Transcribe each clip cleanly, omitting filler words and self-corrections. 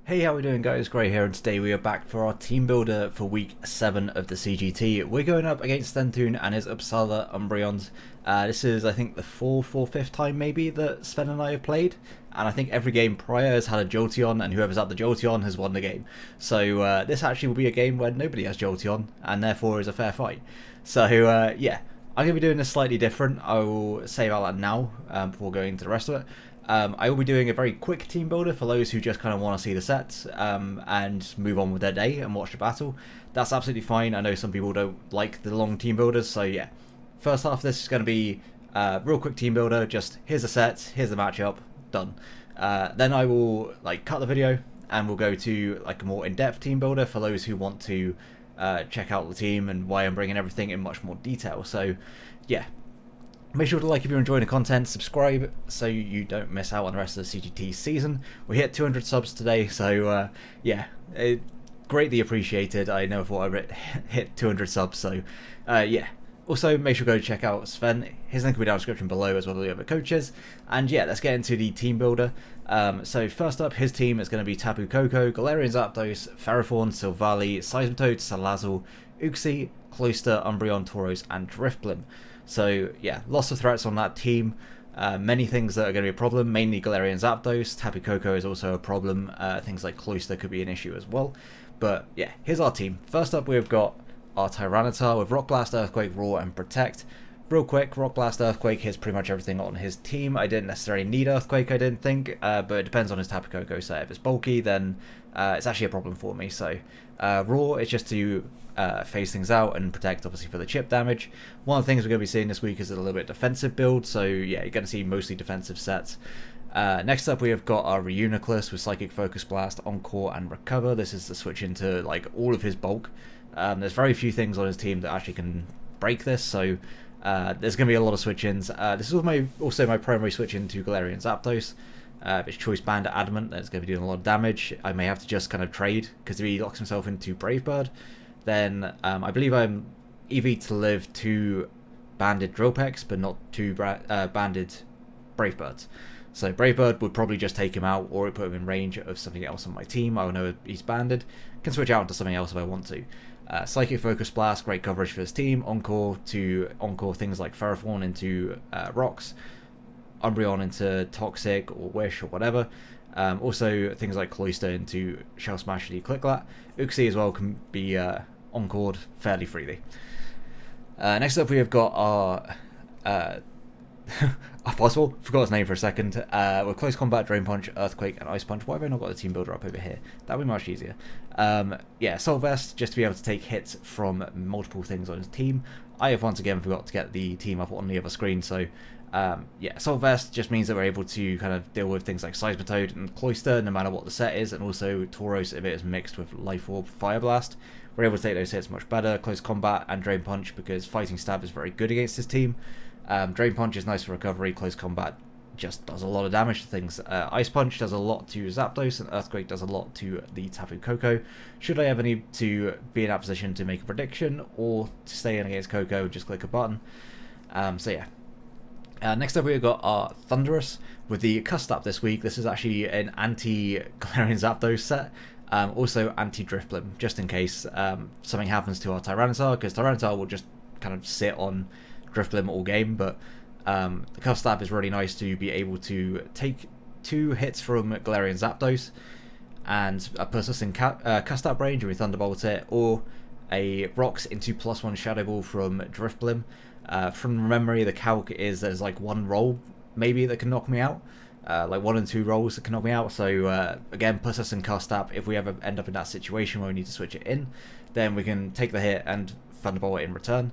Hey, how we doing guys? Gray here, and today we are back for our team builder for week 7 of the CGT. We're going up against Sventhoon and his Uppsala Umbreons. This is, I think, the 4th or 5th time maybe that Sven and I have played, and I think every game prior has had a Jolteon, and whoever's had the Jolteon has won the game. So this actually will be a game where nobody has Jolteon, and therefore is a fair fight. So yeah, I'm going to be doing this slightly different. I will say about that now before going into the rest of it. I will be doing a very quick team builder for those who just kind of want to see the sets and move on with their day and watch the battle. That's absolutely fine. I know some people don't like the long team builders, so yeah. First half of this is going to be real quick team builder, just here's the set, here's the matchup, done. Then I will cut the video and we'll go to a more in-depth team builder for those who want to check out the team and why I'm bringing everything in much more detail. So yeah. Make sure to like if you're enjoying the content, subscribe so you don't miss out on the rest of the CGT season. We hit 200 subs today, so yeah, greatly appreciated. I never thought I'd hit 200 subs, so yeah. Also, make sure to go check out Sven. His link will be down in the description below, as well as the other coaches. And yeah, let's get into the team builder. So first up, his team is going to be Tapu Koko, Galarian Zapdos, Ferrothorn, Silvally, Seismitoad, Salazzle, Uxie, Cloyster, Umbreon, Tauros, and Drifblim. So yeah, lots of threats on that team. Many things that are going to be a problem, mainly Galarian Zapdos. Tapu Koko is also a problem. Things like Cloyster could be an issue as well. But yeah, here's our team. First up, we've got our Tyranitar with Rock Blast, Earthquake, Roar, and Protect. Real quick, Rock Blast, Earthquake hits pretty much everything on his team. I didn't necessarily need Earthquake, I didn't think, but it depends on his Tapu Koko set. If it's bulky, then it's actually a problem for me. So Roar is just to phase things out, and Protect obviously for the chip damage. One of the things we're going to be seeing this week is a little bit defensive build, so yeah, you're going to see mostly defensive sets. Next up, we have got our Reuniclus with Psychic Focus Blast, Encore, and Recover. This is the switch into all of his bulk. There's very few things on his team that actually can break this, so there's going to be a lot of switch-ins. This is also my primary switch into Galarian Zapdos. If it's Choice Band Adamant, then it's going to be doing a lot of damage. I may have to just kind of trade, because if he locks himself into Brave Bird, then I believe I'm EV to live 2 banded Drillpex, but not 2 banded Brave Birds. So Brave Bird would probably just take him out, or put him in range of something else on my team. I will know he's banded. Can switch out into something else if I want to. Psychic Focus Blast, great coverage for his team. Encore to Encore things like Ferrothorn into Rocks. Umbreon into Toxic or Wish or whatever. Also things like Cloyster into Shell Smash and Clicklat. Uxie as well can be encored fairly freely. Next up, we have got our possible, forgot his name for a second. With Close Combat, Drain Punch, Earthquake, and Ice Punch. Why have I not got the team builder up over here? That would be much easier. Yeah, Soul Vest, just to be able to take hits from multiple things on his team. I have once again forgot to get the team up on the other screen, so yeah, Soul Vest just means that we're able to kind of deal with things like Seismitoad and Cloyster, no matter what the set is, and also Tauros if it is mixed with Life Orb, Fire Blast. We're able to take those hits much better. Close Combat and Drain Punch, because Fighting Stab is very good against his team. Drain Punch is nice for recovery. Close Combat just does a lot of damage to things. Ice Punch does a lot to Zapdos, and Earthquake does a lot to the Tapu Koko. Should I ever need to be in that position to make a prediction, or to stay in against Koko, just click a button. So yeah. Next up, we've got our Thundurus with the CUSTAP this week. This is actually an anti-Galarian Zapdos set. Also anti-Drifblim, just in case something happens to our Tyranitar, because Tyranitar will just kind of sit on Drifblim all game, but the CUSTAP is really nice to be able to take 2 hits from Galarian Zapdos and put us in CUSTAP range, and we Thunderbolt it, or a Rocks into +1 Shadow Ball from Drifblim. From memory, the calc is there's 1 roll maybe that can knock me out, 1 and 2 rolls that can knock me out. So again, puts us in CUSTAP. If we ever end up in that situation where we need to switch it in, then we can take the hit and Thunderbolt it in return.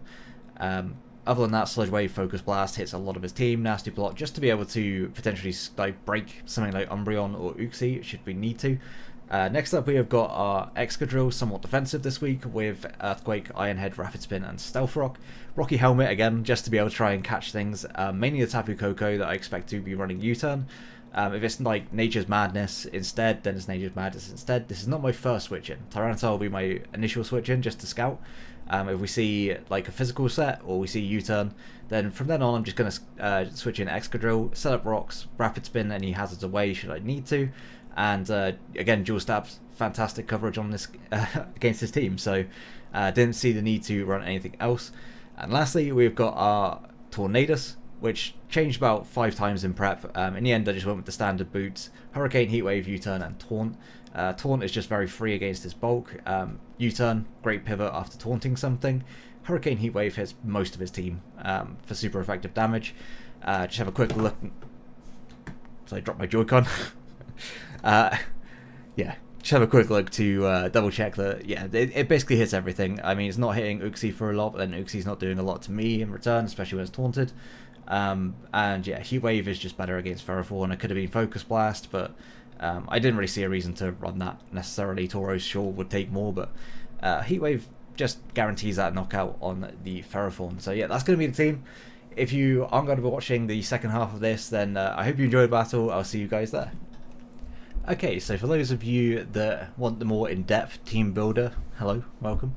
Other than that, Sludge Wave, Focus Blast hits a lot of his team. Nasty Plot, just to be able to potentially break something like Umbreon or Uxie should we need to. Next up, we have got our Excadrill, somewhat defensive this week, with Earthquake, Iron Head, Rapid Spin, and Stealth Rock. Rocky Helmet, again, just to be able to try and catch things. Mainly the Tapu Koko that I expect to be running U-turn. If it's Nature's Madness instead, then it's Nature's Madness instead. This is not my first switch in. Tyranitar will be my initial switch in, just to scout. If we see a physical set, or we see U-turn, then from then on I'm just going to switch in Excadrill, set up Rocks, Rapid Spin any hazards away should I need to, And again, dual stabs, fantastic coverage on this against this team, so didn't see the need to run anything else. And lastly, we've got our Tornadus, which changed about 5 times in prep. In the end, I just went with the standard boots, Hurricane, Heatwave, U-turn, and Taunt. Taunt is just very free against his bulk. U-turn, great pivot after taunting something. Hurricane, Heatwave hits most of his team for super effective damage. Just have a quick look. So I dropped my Joy-Con. Yeah, just have a quick look to double check that, yeah, it basically hits everything. I mean, it's not hitting Uxie for a lot, but then Uxie's not doing a lot to me in return, especially when it's taunted. And yeah, Heatwave is just better against Ferrothorn. It could have been Focus Blast, but I didn't really see a reason to run that necessarily. Tauros sure would take more, but Heatwave just guarantees that knockout on the Ferrothorn. So yeah, that's going to be the team. If you aren't going to be watching the second half of this, then I hope you enjoyed the battle. I'll see you guys there. Okay, so for those of you that want the more in-depth team builder, hello, welcome.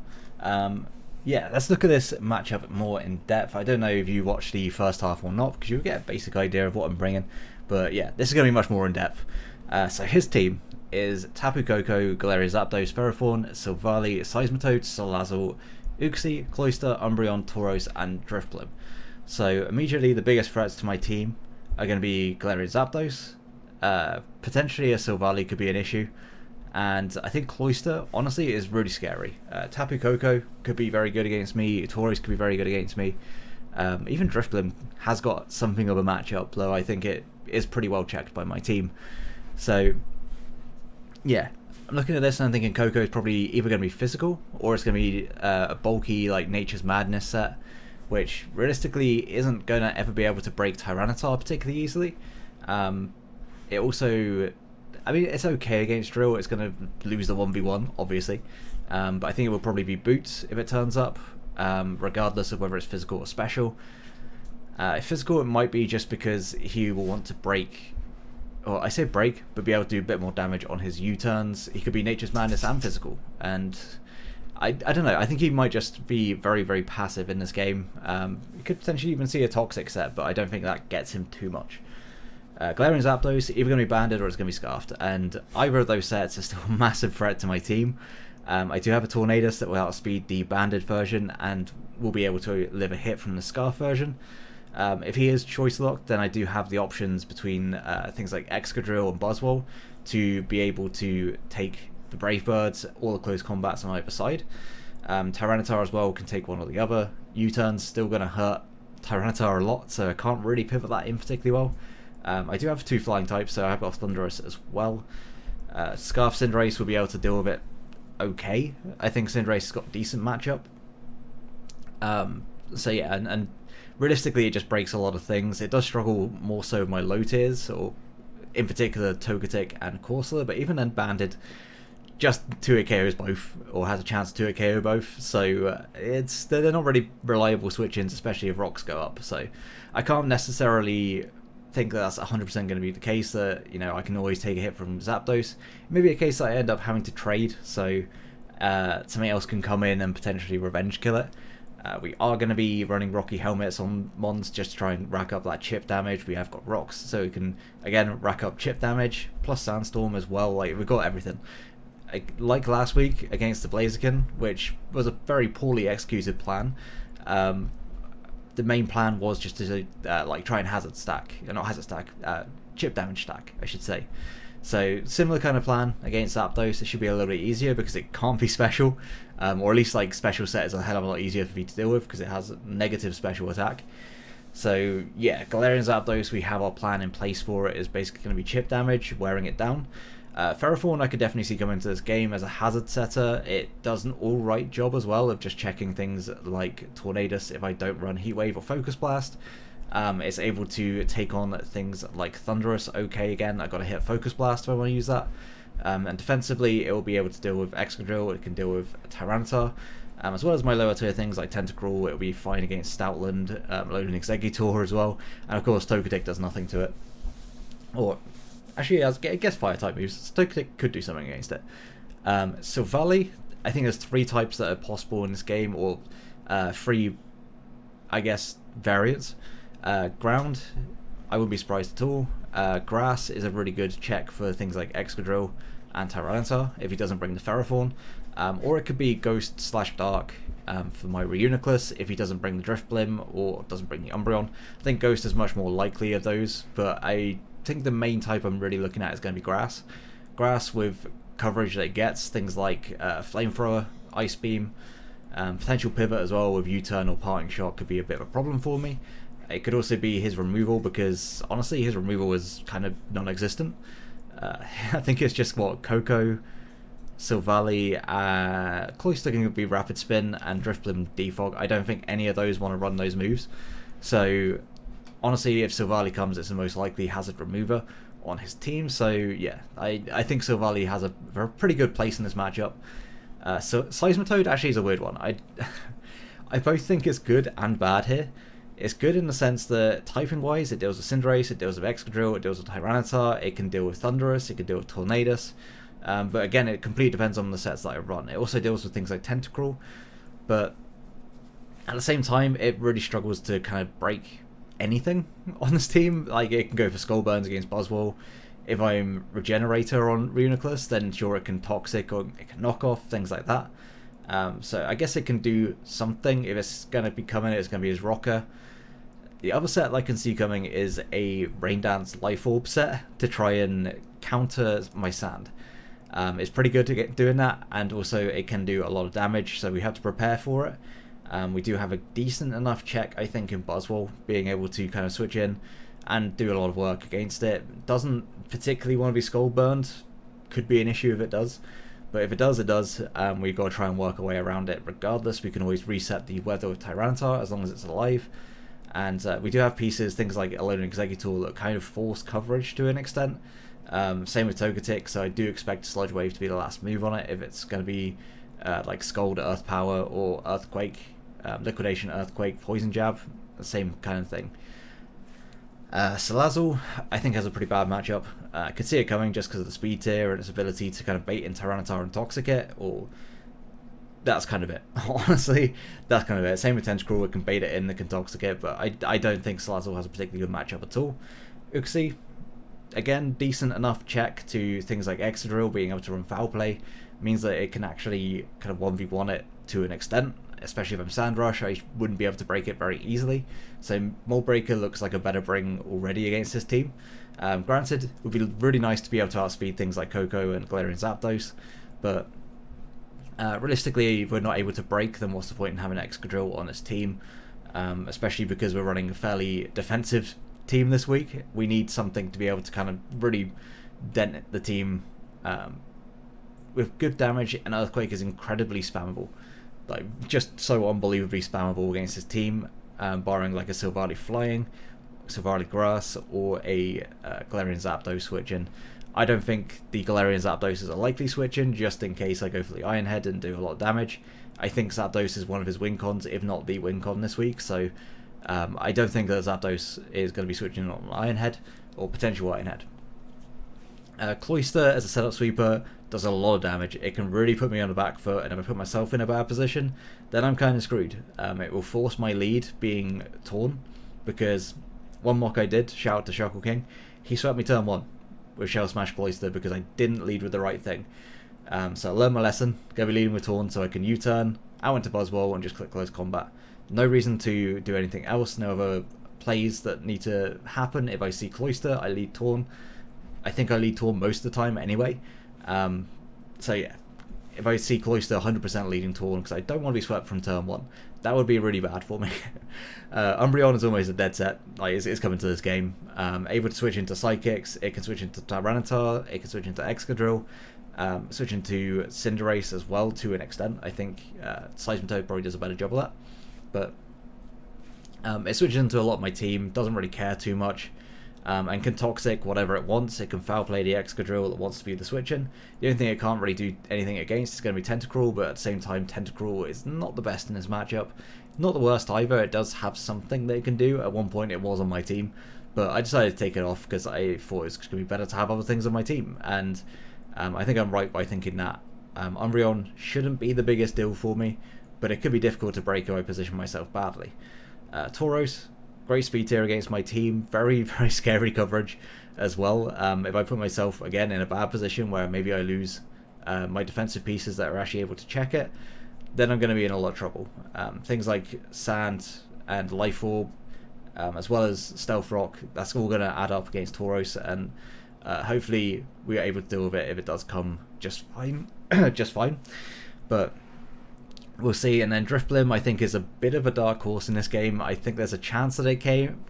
Yeah, let's look at this matchup more in depth. I don't know if you watched the first half or not, because you'll get a basic idea of what I'm bringing. But yeah, this is going to be much more in depth. So his team is Tapu Koko, Galarian Zapdos, Ferrothorn, Silvally, Seismitoad, Salazzle, Uxie, Cloyster, Umbreon, Tauros, and Drifblim. So immediately the biggest threats to my team are going to be Galarian Zapdos. Potentially a Silvally could be an issue, and I think Cloyster honestly is really scary. Tapu Koko could be very good against me, Tauros could be very good against me, even Drifblim has got something of a matchup, though I think it is pretty well checked by my team. So yeah, I'm looking at this and I'm thinking Koko is probably either going to be physical or it's going to be a bulky like Nature's Madness set, which realistically isn't going to ever be able to break Tyranitar particularly easily. It also, I mean, it's okay against Drill. It's going to lose the 1v1, obviously. But I think it will probably be Boots if it turns up, regardless of whether it's physical or special. If physical, it might be just because he will want to break, or I say break, but be able to do a bit more damage on his U-turns. He could be Nature's Madness and physical. And I don't know, I think he might just be very, very passive in this game. You could potentially even see a Toxic set, but I don't think that gets him too much. Galarian Zapdos, either going to be banded or it's going to be scarfed, and either of those sets are still a massive threat to my team. I do have a Tornadus that will outspeed the banded version and will be able to live a hit from the scarf version. If he is choice locked, then I do have the options between things like Excadrill and Buzzwole to be able to take the Brave Birds, all the close combats on either side. Tyranitar as well can take one or the other. U-turn's still going to hurt Tyranitar a lot, so I can't really pivot that in particularly well. I do have 2 flying types, so I have got Thundurus as well. Scarf Cinderace will be able to deal with it okay. I think Cinderace has got a decent matchup. So yeah, and realistically it just breaks a lot of things. It does struggle more so with my low tiers, or in particular Togetic and Corsola, but even then banded just 2-hit KOs both, or has a chance to 2-hit KO both, so they're not really reliable switch-ins, especially if rocks go up. So I can't necessarily think that that's 100% going to be the case, that, you know, I can always take a hit from Zapdos. Maybe a case that I end up having to trade, so something else can come in and potentially revenge kill it. We are going to be running Rocky Helmets on Mons just to try and rack up that chip damage. We have got rocks, so we can again rack up chip damage, plus Sandstorm as well. Like, we've got everything. Like last week against the Blaziken, which was a very poorly executed plan. The main plan was just to like try and hazard stack, not hazard stack, chip damage stack, I should say. So similar kind of plan against Zapdos. It should be a little bit easier because it can't be special, or at least like special set is a hell of a lot easier for me to deal with because it has a negative special attack. So yeah, Galarian Zapdos, we have our plan in place for it. Is basically going to be chip damage, wearing it down. Ferrothorn I could definitely see come into this game as a hazard setter. It does an alright job as well of just checking things like Tornadus if I don't run Heatwave or Focus Blast. It's able to take on things like Thunderous okay again. I've got to hit Focus Blast if I want to use that. And defensively it will be able to deal with Excadrill, it can deal with Tyranitar. As well as my lower tier things like Tentacruel, it will be fine against Stoutland, loading Exeggutor as well. And of course Togetic does nothing to it. Or actually, it gets fire type moves, so Togetic could do something against it. Silvally, I think there's 3 types that are possible in this game, or 3, I guess, variants. Ground, I wouldn't be surprised at all. Grass is a really good check for things like Excadrill and Tyranitar if he doesn't bring the Ferrothorn. Or it could be Ghost / Dark for my Reuniclus if he doesn't bring the Driftblim or doesn't bring the Umbreon. I think Ghost is much more likely of those, but I think the main type I'm really looking at is going to be Grass. Grass with coverage that it gets, things like Flamethrower, Ice Beam, potential pivot as well with U-turn or Parting Shot could be a bit of a problem for me. It could also be his removal, because honestly his removal is kind of non-existent. I think it's just what Koko, Silvally, Cloyster can be Rapid Spin, and Driftblim Defog. I don't think any of those want to run those moves. So honestly, if Silvally comes, it's the most likely hazard remover on his team. So yeah, I think Silvally has a pretty good place in this matchup. So Seismitoad actually is a weird one. I both think it's good and bad here. It's good in the sense that typing wise it deals with Cinderace, it deals with Excadrill, it deals with Tyranitar, it can deal with Thundurus, it can deal with Tornadus. But again, it completely depends on the sets that I run. It also deals with things like Tentacruel, but at the same time it really struggles to kind of break anything on this team. Like, it can go for Skull Burns against Buzzwole. If I'm Regenerator on Reuniclus, then sure, it can Toxic or it can Knock Off, things like that. So I guess it can do something. If it's going to be coming, it's going to be his Rocker. The other set I can see coming is a Rain Dance Life Orb set to try and counter my Sand. It's pretty good to get doing that, and also it can do a lot of damage, so we have to prepare for it. We do have a decent enough check, I think, in Buzzwole, being able to kind of switch in and do a lot of work against it. Doesn't particularly want to be Skull Burned. Could be an issue if it does. But if it does, it does. We've got to try and work our way around it regardless. We can always reset the weather with Tyranitar as long as it's alive. And we do have pieces, things like Alolan Exeggutor, that kind of force coverage to an extent. Same with Togetic, so I do expect Sludge Wave to be the last move on it if it's going to be like Scald, Earth Power, or Earthquake, Liquidation, Earthquake, Poison Jab, the same kind of thing. Salazzle, I think, has a pretty bad matchup. I could see it coming just because of the speed tier and its ability to kind of bait in Tyranitar and Toxicate, or that's kind of it. Honestly, that's kind of it. Same with Tentacruel, it can bait it in, it can Toxicate, but I don't think Salazzle has a particularly good matchup at all. Uxie, again, decent enough check to things like Excadrill being able to run Foul Play, means that it can actually kind of 1v1 it to an extent. Especially if I'm Sand Rush, I wouldn't be able to break it very easily. So Mold Breaker looks like a better bring already against this team. Granted, it would be really nice to be able to outspeed things like Koko and Galarian Zapdos, but realistically, if we're not able to break, then what's the point in having Excadrill on this team? Especially because we're running a fairly defensive team this week. We need something to be able to kind of really dent the team with good damage, and Earthquake is incredibly spammable. Like, just so unbelievably spammable against his team, barring like a Silvally Flying, Silvally Grass, or a Galarian Zapdos switch-in. I don't think the Galarian Zapdos is a likely switch-in, just in case I go for the Iron Head and do a lot of damage. I think Zapdos is one of his win cons, if not the win con this week, so I don't think that Zapdos is going to be switching on Iron Head, or potential Iron Head. Cloyster as a setup sweeper does a lot of damage. It can really put me on the back foot, and if I put myself in a bad position, then I'm kind of screwed. It will force my lead being torn, because one mock I did, shout out to Shuckle King, he swept me turn 1 with Shell Smash Cloyster because I didn't lead with the right thing. So I learned my lesson, go be leading with Torn so I can U-turn. I went to Buzzwole and just click Close Combat. No reason to do anything else, no other plays that need to happen. If I see Cloyster, I lead Torn. I think I lead Torn most of the time anyway. So yeah, if I see Cloyster 100% leading Torn, because I don't want to be swept from turn 1, that would be really bad for me. Umbreon is almost a dead set. Like, it's coming to this game. Able to switch into Psychics, it can switch into Tyranitar, it can switch into Excadrill, switch into Cinderace as well to an extent. I think Seismitoad probably does a better job of that. But it switches into a lot of my team, doesn't really care too much. And can Toxic whatever it wants. It can Foul Play the Excadrill that wants to be the switch-in. The only thing it can't really do anything against is going to be Tentacruel, but at the same time, Tentacruel is not the best in this matchup. Not the worst either. It does have something that it can do. At one point, it was on my team, but I decided to take it off because I thought it was going to be better to have other things on my team. And I think I'm right by thinking that Umbreon shouldn't be the biggest deal for me, but it could be difficult to break if I position myself badly. Tauros, great speed tier against my team. Very, very scary coverage as well. If I put myself, again, in a bad position where maybe I lose my defensive pieces that are actually able to check it, then I'm going to be in a lot of trouble. Things like Sand and Life Orb, as well as Stealth Rock, that's all going to add up against Tauros, and hopefully we are able to deal with it if it does come just fine. Just fine. But we'll see. And then Driftblim, I think, is a bit of a dark horse in this game. I think there's a chance that it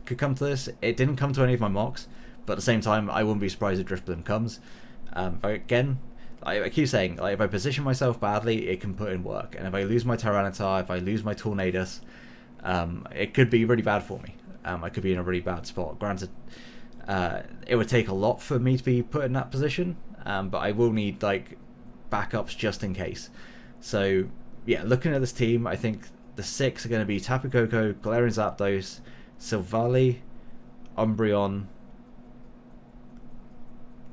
could come to this. It didn't come to any of my mocks, but at the same time, I wouldn't be surprised if Driftblim comes. Again, I keep saying, like, if I position myself badly, it can put in work. And if I lose my Tyranitar, if I lose my Tornadus, it could be really bad for me. I could be in a really bad spot. Granted, it would take a lot for me to be put in that position, but I will need, like, backups just in case. So, yeah, looking at this team, I think the 6 are going to be Tapu Koko, Galarian Zapdos, Silvally, Umbreon.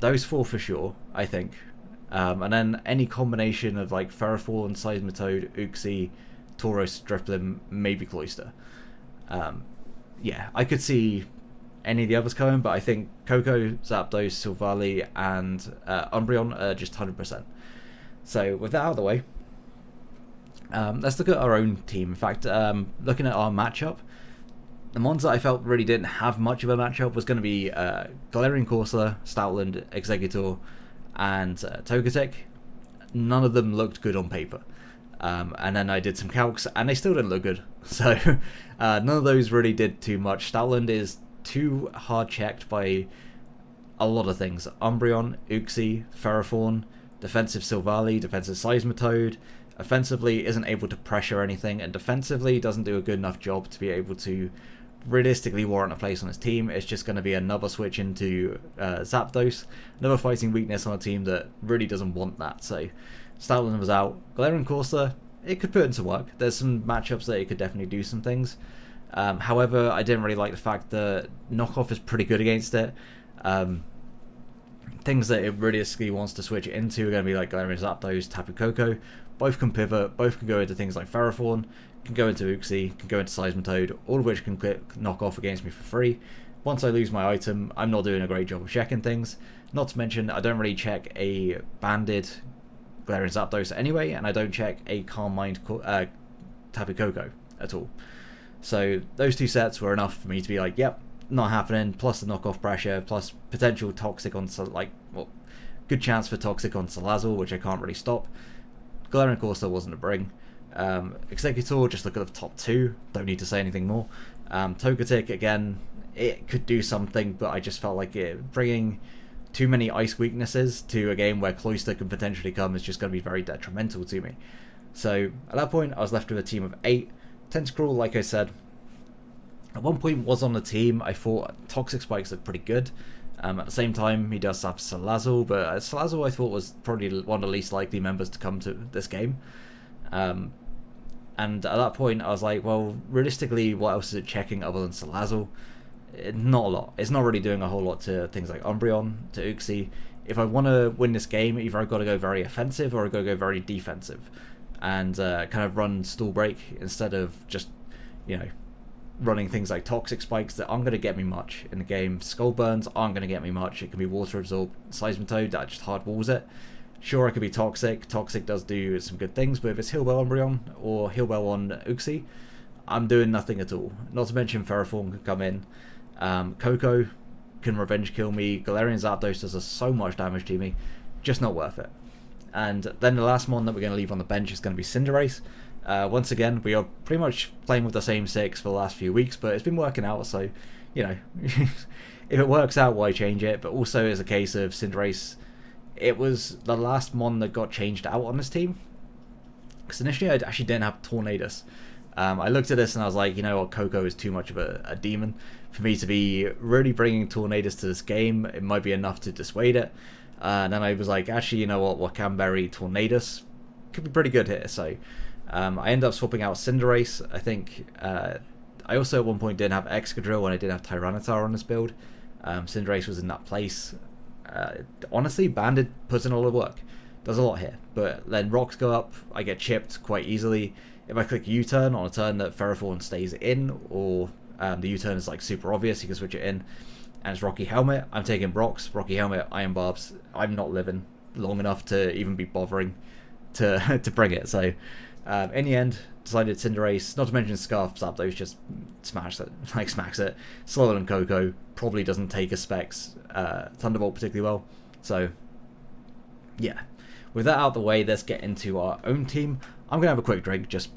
Those 4 for sure, I think. And then any combination of, like, Ferrothorn, Seismitoad, Uxie, Tauros, Drifblim, maybe Cloyster. Yeah, I could see any of the others coming, but I think Koko, Zapdos, Silvally, and Umbreon are just 100%. So with that out of the way, let's look at our own team. In fact, looking at our matchup, the ones that I felt really didn't have much of a matchup was going to be Galarian Corsola, Stoutland, Exeggutor, and Togetic. None of them looked good on paper. And then I did some calcs, and they still didn't look good. So none of those really did too much. Stoutland is too hard checked by a lot of things. Umbreon, Uxie, Ferrothorn, defensive Silvally, defensive Seismitoad. Offensively isn't able to pressure anything, and defensively doesn't do a good enough job to be able to realistically warrant a place on his team. It's just going to be another switch into Zapdos, another fighting weakness on a team that really doesn't want that. So Stoutland was out. Galarian Corsola, it could put into work. There's some matchups that it could definitely do some things. However, I didn't really like the fact that knockoff is pretty good against it. Things that it realistically wants to switch into are going to be like Galarian Zapdos, Tapu Koko. Both can pivot, both can go into things like Ferrothorn, can go into Uxie, can go into Seismitoad, all of which can knock off against me for free. Once I lose my item, I'm not doing a great job of checking things. Not to mention, I don't really check a banded Galarian Zapdos anyway, and I don't check a Calm Mind Tapu Koko at all. So those two sets were enough for me to be like, yep, not happening, plus the knockoff pressure, plus potential toxic on, like, well, good chance for toxic on Salazzle, which I can't really stop. Galarian Corsola wasn't a bring. Exeggutor, just look at the top 2, don't need to say anything more. Togetic, again, it could do something, but I just felt like it bringing too many ice weaknesses to a game where Cloyster can potentially come is just going to be very detrimental to me. So at that point, I was left with a team of 8. Tentacruel, like I said, at one point was on the team. I thought Toxic Spikes looked pretty good. At the same time, he does have Salazzle, but Salazzle I thought was probably one of the least likely members to come to this game. And at that point, I was like, well, realistically, what else is it checking other than Salazzle? Not a lot. It's not really doing a whole lot to things like Umbreon, to Uxie. If I want to win this game, either I've got to go very offensive or I've got to go very defensive. And kind of run Stall Break instead of just, you know, running things like Toxic Spikes that aren't going to get me much in the game. Skull Burns aren't going to get me much. It can be Water Absorb. Seismitoad, that just hard walls it. Sure, I could be Toxic. Toxic does do some good things, but if it's Heal Bell Umbreon or Heal Bell on Uxie, I'm doing nothing at all. Not to mention Ferrothorn can come in. Koko can revenge kill me. Galarian Zapdos does so much damage to me. Just not worth it. And then the last one that we're going to leave on the bench is going to be Cinderace. Once again, we are pretty much playing with the same 6 for the last few weeks, but it's been working out, so, you know, if it works out, why change it? But also, as a case of Cinderace, it was the last one that got changed out on this team. Because initially, I actually didn't have Tornadus. I looked at this and I was like, you know what, Koko is too much of a demon for me to be really bringing Tornadus to this game. It might be enough to dissuade it. And then I was like, actually, you know what, Wakamberi Tornadus could be pretty good here. So I ended up swapping out Cinderace. I think I also at one point didn't have Excadrill when I did have Tyranitar on this build. Cinderace was in that place. Honestly, Banded puts in a lot of work. Does a lot here. But then rocks go up, I get chipped quite easily. If I click U-turn on a turn that Ferrothorn stays in, or The U-turn is like super obvious, you can switch it in. And it's Rocky Helmet. I'm taking Brox, Rocky Helmet, Iron Barbs. I'm not living long enough to even be bothering to to bring it. So in the end, decided Cinderace, not to mention Scarf Zapdos, just smacks it. Slower than Coco, probably doesn't take a Specs Thunderbolt particularly well. So yeah, with that out of the way, let's get into our own team. I'm going to have a quick drink just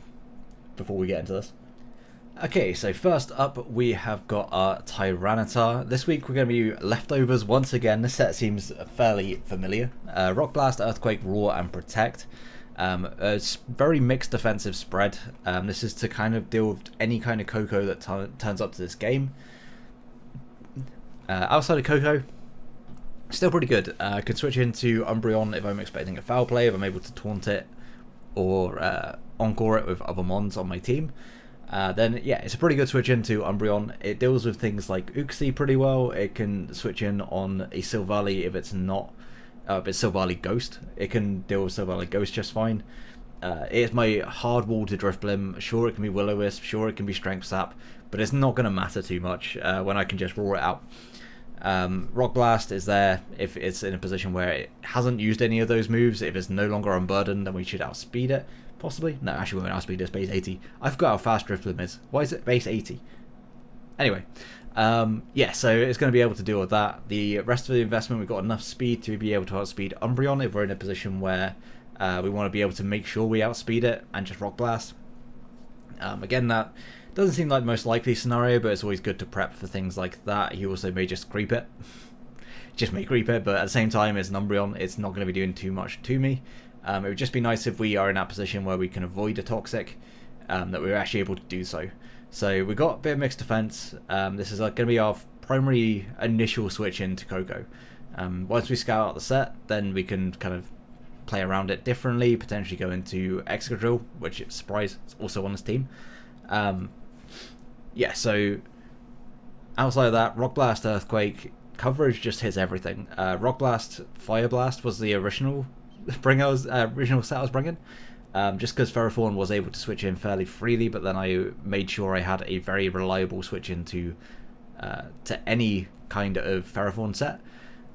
before we get into this. Okay, so first up we have got our Tyranitar. This week we're going to be leftovers once again. This set seems fairly familiar. Rock Blast, Earthquake, Roar and Protect. A very mixed defensive spread. This is to kind of deal with any kind of Coco that turns up to this game. Outside of Coco, still pretty good. I could switch into Umbreon if I'm expecting a foul play, if I'm able to taunt it or encore it with other mons on my team. Then yeah, it's a pretty good switch into Umbreon. It deals with things like Uxie pretty well. It can switch in on a Silvally if it's not, if it's Silvally Ghost. It can deal with Silvally Ghost just fine. It is my hard wall to Driftblim. Sure, it can be Will-O-Wisp. Sure, it can be Strength Sap, but it's not going to matter too much when I can just roar it out. Rock Blast is there if it's in a position where it hasn't used any of those moves. If it's no longer unburdened, then we should outspeed it. Possibly? No, actually we won't outspeed it. It's base 80. I forgot how fast Driftblim is. Why is it base 80? Anyway, yeah, so it's going to be able to deal with that. The rest of the investment, we've got enough speed to be able to outspeed Umbreon if we're in a position where we want to be able to make sure we outspeed it and just Rock Blast. Again, that doesn't seem like the most likely scenario, but it's always good to prep for things like that. He also may just creep it. Just may creep it, but at the same time, it's an Umbreon. It's not going to be doing too much to me. It would just be nice if we are in that position where we can avoid a Toxic, that we're actually able to do so. So we got a bit of mixed defense. This is going to be our primary initial switch into Coco. Once we scout out the set, then we can kind of play around it differently, potentially go into Excadrill, which, surprise, is also on this team. Yeah, so outside of that, Rock Blast, Earthquake, coverage just hits everything. Rock Blast, Fire Blast was the original original set I was bringing. Just because Ferrothorn was able to switch in fairly freely, but then I made sure I had a very reliable switch into to any kind of Ferrothorn set,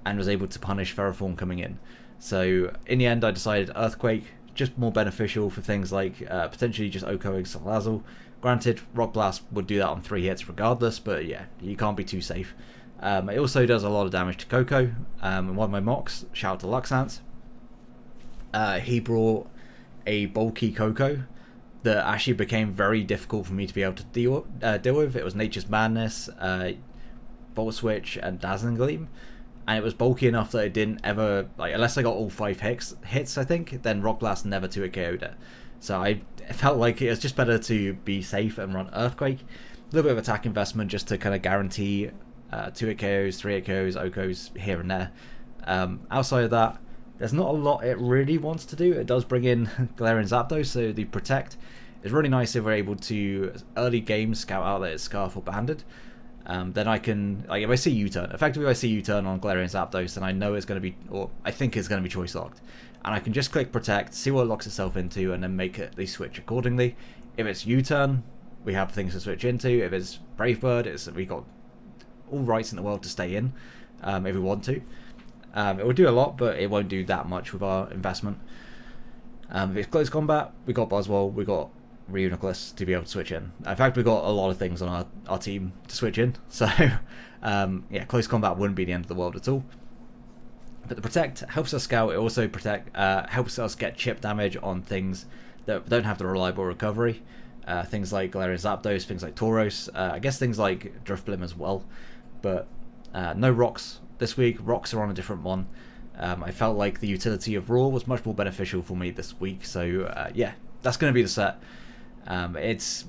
and was able to punish Ferrothorn coming in. So in the end, I decided Earthquake, just more beneficial for things like potentially just OHKOing Salazzle. Granted, Rock Blast would do that on 3 hits regardless, but yeah, you can't be too safe. It also does a lot of damage to Coco. And one of my mocks, shout out to Luxance, he brought a bulky Coco that actually became very difficult for me to be able to deal with. It was Nature's Madness, Volt Switch, and Dazzling Gleam. And it was bulky enough that it didn't ever, like, unless I got all 5 hits, I think, then Rock Blast never 2-hit KO'd it. So I felt like it was just better to be safe and run Earthquake. A little bit of attack investment just to kind of guarantee 2-hit KOs, 3-hit KOs, OHKOs here and there. Outside of that, there's not a lot it really wants to do. It does bring in Galarian Zapdos, so the Protect is really nice if we're able to early game scout out that it's Scarf or Banded. Then I can, like, if I see U-turn, effectively if I see U-turn on Galarian Zapdos, then I know it's going to be, or I think it's going to be choice locked. And I can just click Protect, see what it locks itself into, and then make it the switch accordingly. If it's U-turn, we have things to switch into. If it's Brave Bird, we got all rights in the world to stay in, if we want to. It will do a lot, but it won't do that much with our investment. If it's close combat, we got Buzzwole, we got Reuniclus to be able to switch in. In fact, we've got a lot of things on our team to switch in, so yeah, close combat wouldn't be the end of the world at all. But the Protect helps us scout. It also helps us get chip damage on things that don't have the reliable recovery. Things like Galarian Zapdos, things like Tauros, I guess things like Driftblim as well. But no rocks this week. Rocks are on a different one. I felt like the utility of Roar was much more beneficial for me this week. So yeah, that's going to be the set. It's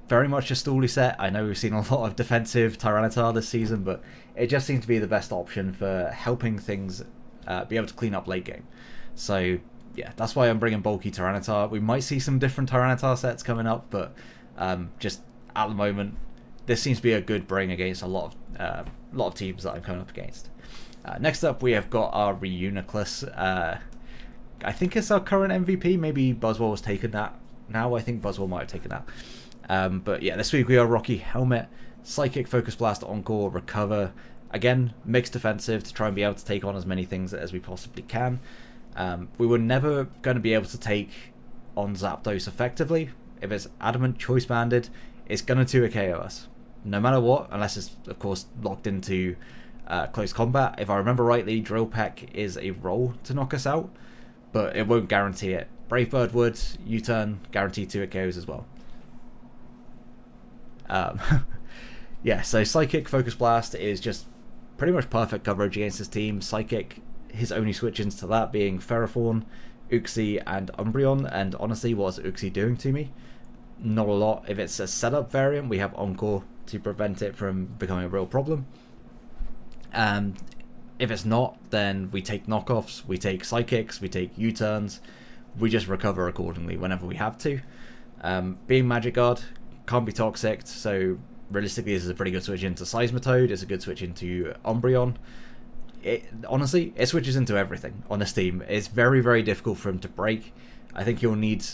very much a stally set. I know we've seen a lot of defensive Tyranitar this season, but it just seems to be the best option for helping things be able to clean up late game. So yeah, that's why I'm bringing bulky Tyranitar. We might see some different Tyranitar sets coming up, but just at the moment, this seems to be a good bring against a lot of teams that I'm coming up against. Next up, we have got our Reuniclus. I think it's our current MVP. Maybe Buzzwole has taken that now. I think Buzzwole might have taken that. But yeah, this week we are Rocky Helmet. Psychic, Focus Blast, Encore, Recover. Again, mixed defensive to try and be able to take on as many things as we possibly can. We were never going to be able to take on Zapdos effectively. If it's Adamant Choice Banded, it's going to 2 KO us. No matter what, unless it's, of course, locked into close combat. If I remember rightly, Drill Peck is a roll to knock us out, but it won't guarantee it. Brave Bird would, U-turn, guaranteed 2 KOs as well. Yeah, so Psychic, Focus Blast is just pretty much perfect coverage against his team. Psychic, his only switch-ins to that being Ferrothorn, Uxie, and Umbreon, and honestly, what's Uxie doing to me? Not a lot. If it's a setup variant, we have Encore to prevent it from becoming a real problem. If it's not, then we take knockoffs, we take Psychics, we take U-turns, we just recover accordingly whenever we have to. Being Magic Guard, can't be toxic, so realistically this is a pretty good switch into Seismitoad, it's a good switch into Umbreon. Honestly, it switches into everything on this team. It's very, very difficult for him to break. I think you'll need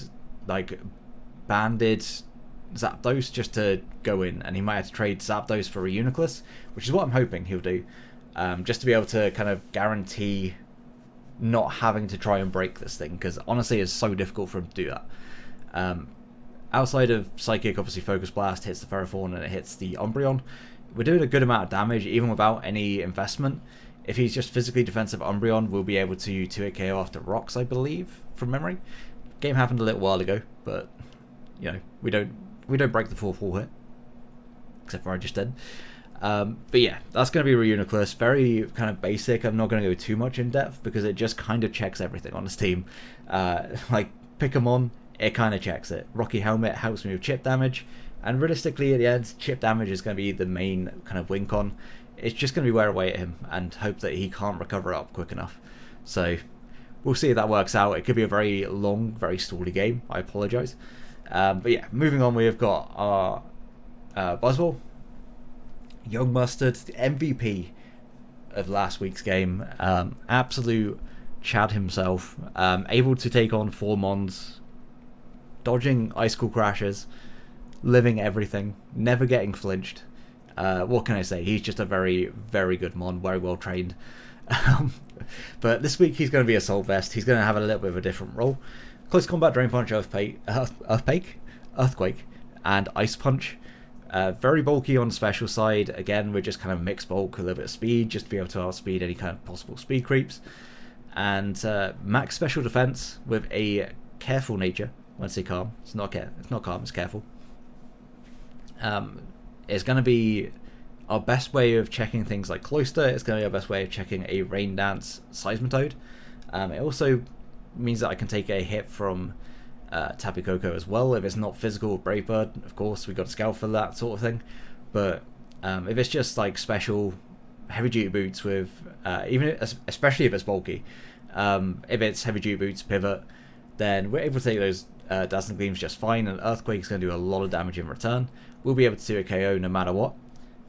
like banded Zapdos just to go in, and he might have to trade Zapdos for a Uniclus, which is what I'm hoping he'll do, just to be able to kind of guarantee not having to try and break this thing, because honestly it's so difficult for him to do that. Outside of Psychic, obviously Focus Blast hits the Ferrothorn and it hits the Umbreon. We're doing a good amount of damage even without any investment. If he's just physically defensive Umbreon, we'll be able to 2-hit KO after Rocks, I believe, from memory. Game happened a little while ago, but you know, we don't break the full hit, except for I just did. But yeah, that's going to be Reuniclus. Very kind of basic. I'm not going to go too much in depth because it just kind of checks everything on this team. Like Pickamon, it kind of checks it. Rocky Helmet helps me with chip damage, and realistically at the end, chip damage is going to be the main kind of win con. It's just going to be wear away at him and hope that he can't recover up quick enough. So we'll see if that works out. It could be a very long, very stally game. I apologise. But yeah, moving on, we have got our Buzzwole. Young Mustard, the MVP of last week's game. Absolute Chad himself. Able to take on 4 Mons, dodging Icicle Crashes, living everything, never getting flinched. What can I say? He's just a very, very good Mon, very well trained. But this week he's going to be Assault Vest. He's going to have a little bit of a different role. Close Combat, Drain Punch, Earthquake, and Ice Punch. Very bulky on the special side. Again, we're just kind of mixed bulk, a little bit of speed, just to be able to outspeed any kind of possible speed creeps. And max special defense with a careful nature. When I say calm, it's not calm, it's careful. It's going to be our best way of checking things like Cloister. It's going to be our best way of checking a Rain Dance Seismitoad. It also means that I can take a hit from Tapu Koko as well. If it's not physical with Brave Bird, of course, we've got Scout for that sort of thing. But if it's just like special heavy duty boots with, especially if it's bulky, if it's heavy duty boots, pivot, then we're able to take those Dazzling Gleams just fine, and Earthquake is going to do a lot of damage in return. We'll be able to do a KO no matter what.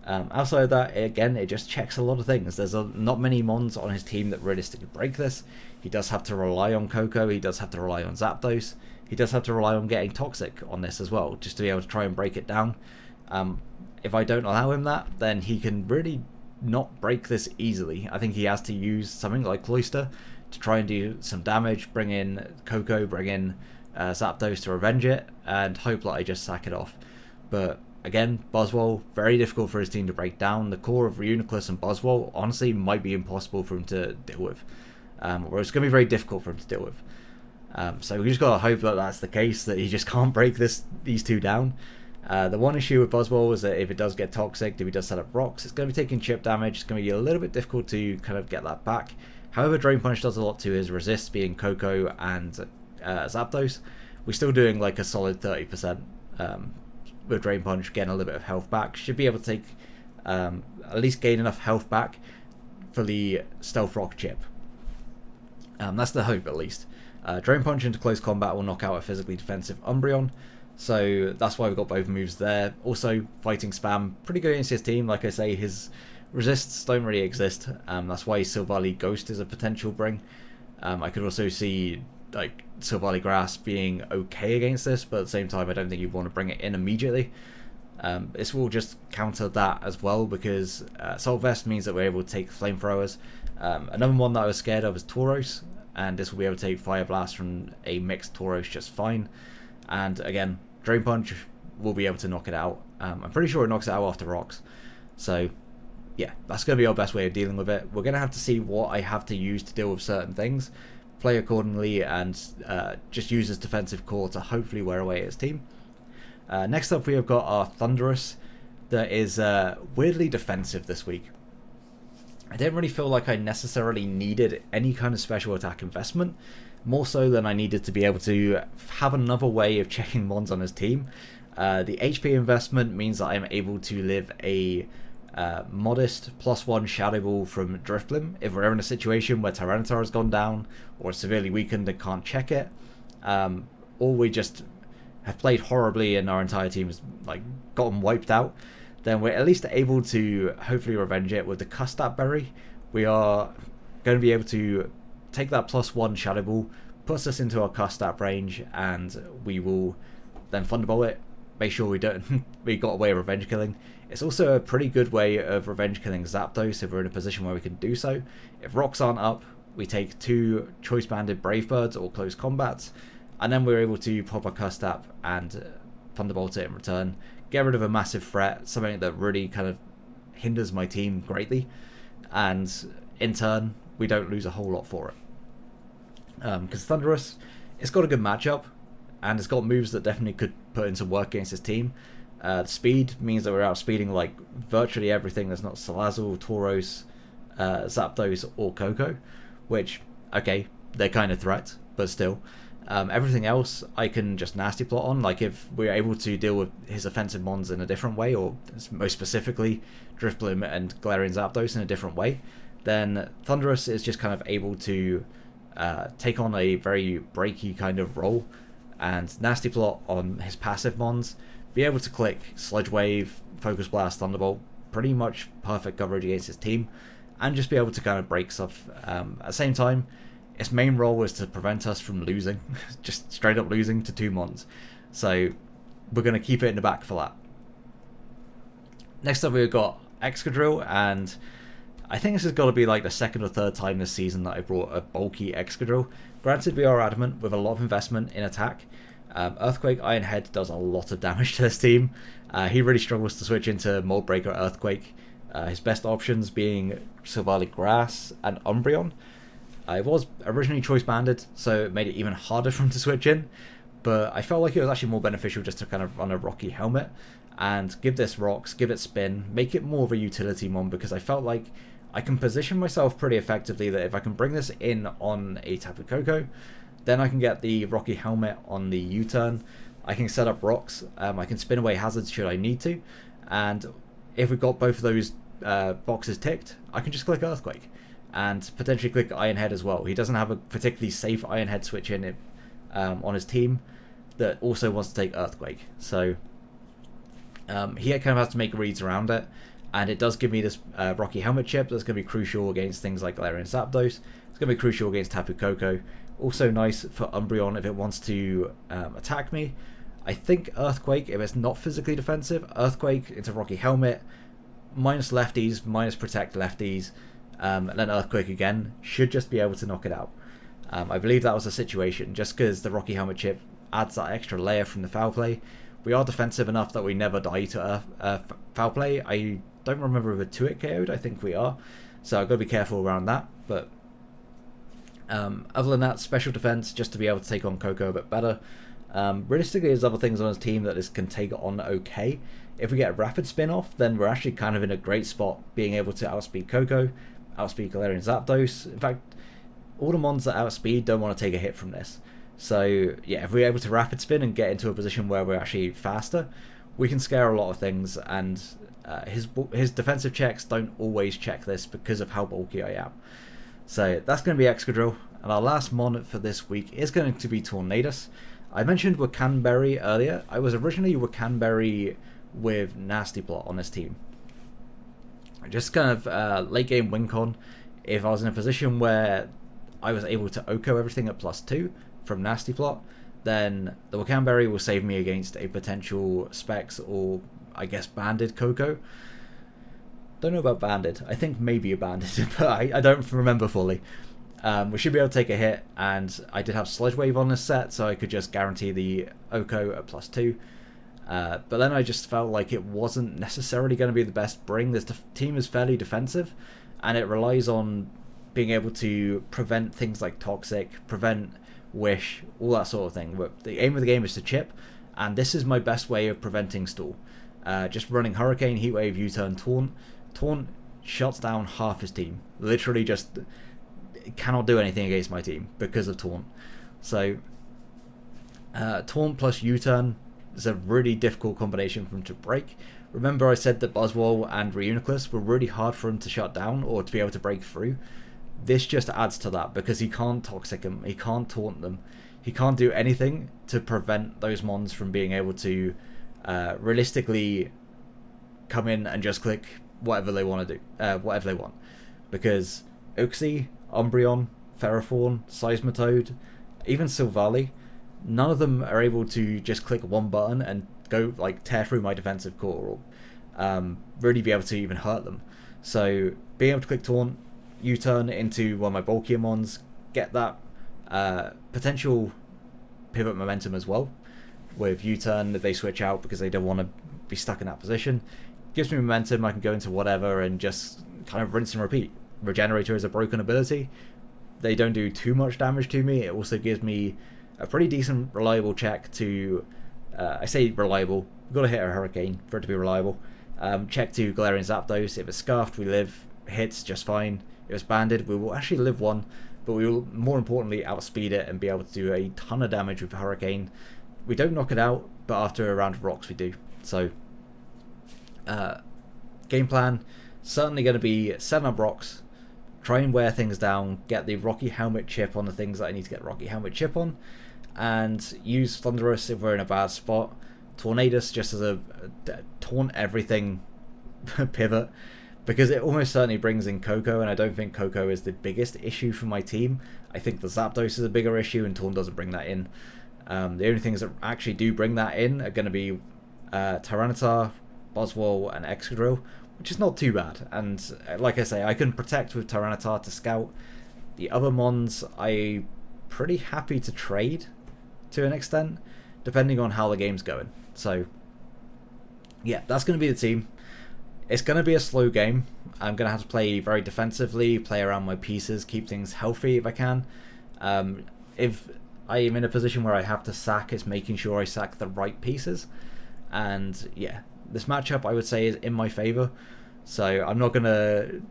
Outside of that, again, it just checks a lot of things. There's not many Mons on his team that realistically break this. He does have to rely on Koko, he does have to rely on Zapdos, he does have to rely on getting Toxic on this as well, just to be able to try and break it down. If I don't allow him that, then he can really not break this easily. I think he has to use something like Cloister to try and do some damage, bring in Koko, bring in Zapdos to revenge it, and hope that I just sack it off. But again, Buzzwole, very difficult for his team to break down. The core of Reuniclus and Buzzwole honestly might be impossible for him to deal with. Or it's going to be very difficult for him to deal with. So we just got to hope that that's the case, that he just can't break these two down. The one issue with Buzzwole is that if it does get toxic, if he does set up rocks, it's going to be taking chip damage. It's going to be a little bit difficult to kind of get that back. However, Drain Punch does a lot to his resist, being Koko and Zapdos. We're still doing like a solid 30%. With Drain Punch, getting a little bit of health back. Should be able to take at least gain enough health back for the Stealth Rock chip. That's the hope, at least. Drain Punch into close combat will knock out a physically defensive Umbreon, so that's why we've got both moves there. Also, Fighting Spam, pretty good against his team. Like I say, his resists don't really exist. That's why Silvally Ghost is a potential bring. I could also see like Silvally Grass being okay against this, but at the same time I don't think you'd want to bring it in immediately. This will just counter that as well, because Assault Vest means that we're able to take flamethrowers. Another one that I was scared of is Tauros, and this will be able to take Fire Blast from a mixed Tauros just fine. And again, Drain Punch will be able to knock it out. I'm pretty sure it knocks it out after rocks. So yeah, that's going to be our best way of dealing with it. We're going to have to see what I have to use to deal with certain things, play accordingly, and just use this defensive core to hopefully wear away his team. Next up, we have got our Thundurus that is weirdly defensive this week. I didn't really feel like I necessarily needed any kind of special attack investment, more so than I needed to be able to have another way of checking mons on his team. The HP investment means that I'm able to live a modest +1 Shadow Ball from Driftblim if we're in a situation where Tyranitar has gone down or severely weakened and can't check it, or we just have played horribly and our entire team has like gotten wiped out. Then we're at least able to hopefully revenge it with the CUSTAP berry. We are going to be able to take that +1 Shadow Ball, puts us into our CUSTAP range, and we will then Thunderbolt it, make sure we don't we got away with revenge killing. It's also a pretty good way of revenge killing Zapdos if we're in a position where we can do so. If rocks aren't up, we take 2 choice banded Brave Birds or close combats, and then we're able to pop a CUSTAP and Thunderbolt it in return. Get rid of a massive threat, something that really kind of hinders my team greatly, and in turn we don't lose a whole lot for it. Because Thundurus, it's got a good matchup, and it's got moves that definitely could put into work against his team. Speed means that we're outspeeding like virtually everything that's not Salazzle, Tauros, Zapdos, or Coco, which, okay, they're kind of threats, but still. Everything else I can just nasty plot on, like if we're able to deal with his offensive mons in a different way, or most specifically Driftblim and Galarian Zapdos in a different way, then Thundurus is just kind of able to take on a very breaky kind of role and nasty plot on his passive mons, be able to click Sludge Wave, Focus Blast, Thunderbolt, pretty much perfect coverage against his team, and just be able to kind of break stuff. At the same time, its main role was to prevent us from losing, just straight up losing to 2 mons. So we're going to keep it in the back for that. Next up we've got Excadrill, and I think this has got to be like the 2nd or 3rd time this season that I brought a bulky Excadrill. Granted, we are adamant with a lot of investment in attack. Earthquake Iron Head does a lot of damage to this team. He really struggles to switch into Mold Breaker Earthquake. His best options being Silvally Grass and Umbreon. I was originally choice banded, so it made it even harder for him to switch in, but I felt like it was actually more beneficial just to kind of run a Rocky Helmet and give this rocks, give it spin, make it more of a utility mon, because I felt like I can position myself pretty effectively that if I can bring this in on a Tapu Koko, then I can get the Rocky Helmet on the U-turn, I can set up rocks, I can spin away hazards should I need to, and if we've got both of those boxes ticked, I can just click Earthquake and potentially click Iron Head as well. He doesn't have a particularly safe Iron Head switch in it on his team that also wants to take Earthquake. So he kind of has to make reads around it, and it does give me this Rocky Helmet chip that's going to be crucial against things like Galarian Zapdos. It's going to be crucial against Tapu Koko. Also nice for Umbreon if it wants to attack me. I think Earthquake, if it's not physically defensive, Earthquake into Rocky Helmet, minus lefties, minus protect lefties, and then Earthquake again, should just be able to knock it out. I believe that was the situation, just because the Rocky Helmet chip adds that extra layer from the foul play. We are defensive enough that we never die to foul play. I don't remember if a 2-hit KO'd, I think we are, so I've got to be careful around that. But other than that, special defense, just to be able to take on Coco a bit better. Realistically, there's other things on his team that this can take on okay. If we get a rapid spin off, then we're actually kind of in a great spot, being able to outspeed Coco, outspeed Galarian Zapdos. In fact, all the mons that outspeed don't want to take a hit from this. So yeah, if we're able to rapid spin and get into a position where we're actually faster, we can scare a lot of things, and his defensive checks don't always check this because of how bulky I am. So that's going to be Excadrill, and our last mon for this week is going to be Tornadus. I mentioned Wakanberry earlier. I was originally Wakanberry with Nasty Plot on this team. Just kind of late game win con. If I was in a position where I was able to OHKO everything at +2 from Nasty Plot, then the Wakanberry will save me against a potential Specs or I guess, banded Coco. Don't know about banded. I think maybe a banded, but I don't remember fully. We should be able to take a hit, and I did have Sludge Wave on this set, so I could just guarantee the Oko at +2. But then I just felt like it wasn't necessarily going to be the best bring. This team is fairly defensive, and it relies on being able to prevent things like Toxic, prevent Wish, all that sort of thing. But the aim of the game is to chip, and this is my best way of preventing stall. Just running Hurricane, Heatwave, U-turn, Taunt. Taunt shuts down half his team. Literally just cannot do anything against my team because of Taunt. So Taunt plus U-turn is a really difficult combination for him to break. Remember I said that Buzzwole and Reuniclus were really hard for him to shut down or to be able to break through. This just adds to that because he can't Toxic them, he can't Taunt them, he can't do anything to prevent those mons from being able to realistically come in and just click whatever they want to do, whatever they want. Because Uxie, Umbreon, Ferrothorn, Seismitoad, even Silvally, none of them are able to just click one button and go like tear through my defensive core or really be able to even hurt them. So being able to click Taunt, U-turn into one of my bulkier mons, get that potential pivot momentum as well. With U-turn, if they switch out because they don't want to be stuck in that position, gives me momentum. I can go into whatever and just kind of rinse and repeat. Regenerator is a broken ability. They don't do too much damage to me. It also gives me a pretty decent reliable check to I say reliable, we've got to hit a Hurricane for it to be reliable. Check to Galarian Zapdos. If it's scarfed, we live. Hits just fine. If it's banded, we will actually live one, but we will more importantly outspeed it and be able to do a ton of damage with Hurricane. We don't knock it out, but after a round of rocks we do. So game plan, certainly going to be setting up rocks, try and wear things down, get the Rocky Helmet chip on the things that I need to get Rocky Helmet chip on, and use Thundurus if we're in a bad spot. Tornadus just as a taunt everything pivot, because it almost certainly brings in Coco, and I don't think Coco is the biggest issue for my team. I think the Zapdos is a bigger issue, and Taunt doesn't bring that in. The only things that actually do bring that in are going to be Tyranitar, Buzzwole, and Excadrill, which is not too bad. And like I say, I can protect with Tyranitar to scout. The other mons, I'm pretty happy to trade to an extent, depending on how the game's going. So yeah, that's going to be the team. It's going to be a slow game. I'm going to have to play very defensively, play around my pieces, keep things healthy if I can. If I am in a position where I have to sack, it's making sure I sack the right pieces. And yeah, this matchup I would say is in my favour. So I'm not going to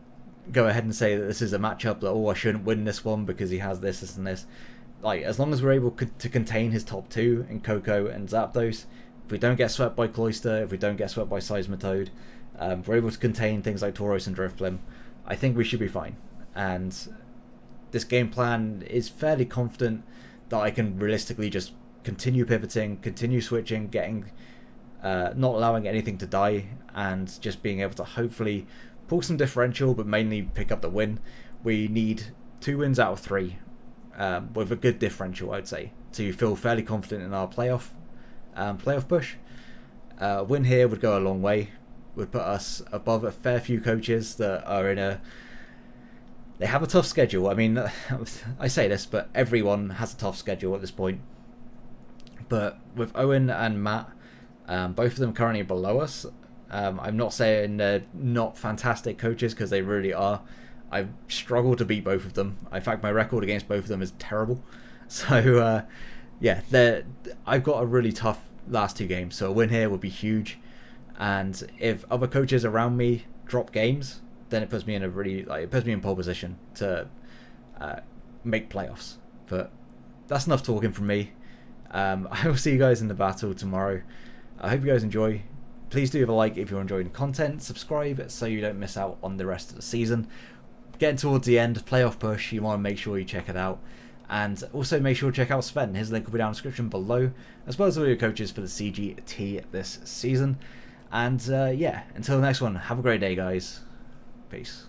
go ahead and say that this is a matchup that, oh, I shouldn't win this one because he has this, this and this. Like, as long as we're able to contain his top two in Coco and Zapdos, if we don't get swept by Cloyster, if we don't get swept by Seismitoad, we're able to contain things like Tauros and Drifblim, I think we should be fine. And this game plan is fairly confident that I can realistically just continue pivoting, continue switching, getting not allowing anything to die, and just being able to hopefully pull some differential, but mainly pick up the win. We need 2 wins out of 3 with a good differential, I'd say, to feel fairly confident in our playoff push. Win here would go a long way, would put us above a fair few coaches that are in a... They have a tough schedule. I mean, I say this, but everyone has a tough schedule at this point. But with Owen and Matt, both of them currently below us. I'm not saying they're not fantastic coaches, because they really are. I've struggled to beat both of them. In fact, my record against both of them is terrible. So, yeah, I've got a really tough last 2 games, so a win here would be huge. And if other coaches around me drop games, then it puts me in a really, it puts me in pole position to make playoffs. But that's enough talking from me. I will see you guys in the battle tomorrow. I hope you guys enjoy. Please do leave a like if you're enjoying the content. Subscribe so you don't miss out on the rest of the season. Getting towards the end, playoff push, you want to make sure you check it out. And also make sure to check out Sven. His link will be down in the description below, as well as all your coaches for the CGT this season. And yeah, until the next one, have a great day, guys. Peace.